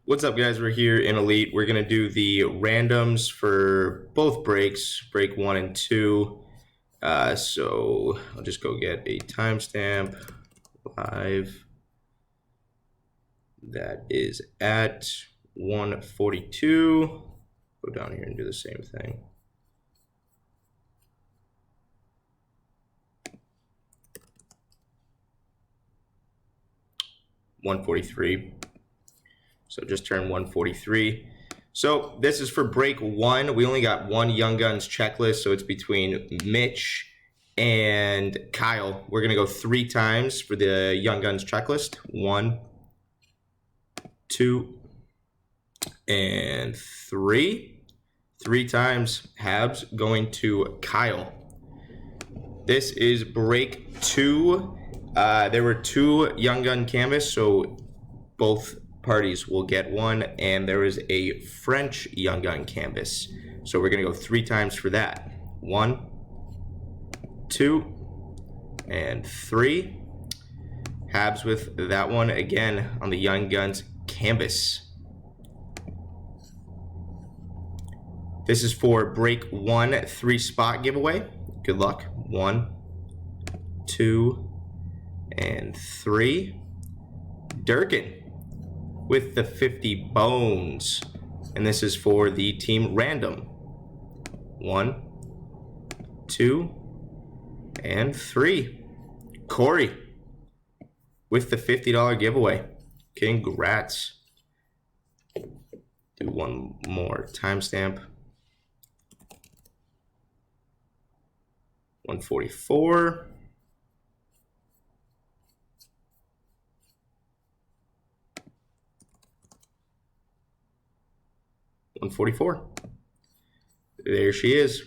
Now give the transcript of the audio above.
What's up, guys? We're here in Elite. We're going to do the randoms for both breaks, break 1 and 2. So I'll just go get a timestamp live. That is at 1:42. Go down here and do the same thing. $143. So just turned 143. So this is for break 1. We only got one Young Guns checklist, so it's between Mitch and Kyle. We're going to go 3 times for the Young Guns checklist. 1, 2, and 3. 3 times. Habs going to Kyle. This is break 2. There were 2 Young Gun canvas, so both parties will get one, and there is a French Young Gun canvas. So we're going to go 3 times for that. 1, 2, and 3. Habs with that one again on the Young Guns canvas. This is for break 1, 3-spot giveaway. Good luck. 1, 2, and 3. Durkin with the 50 bones. And this is for the team random. 1, 2, and 3. Corey with the $50 giveaway. Congrats. Do one more timestamp. 144. $144. There she is.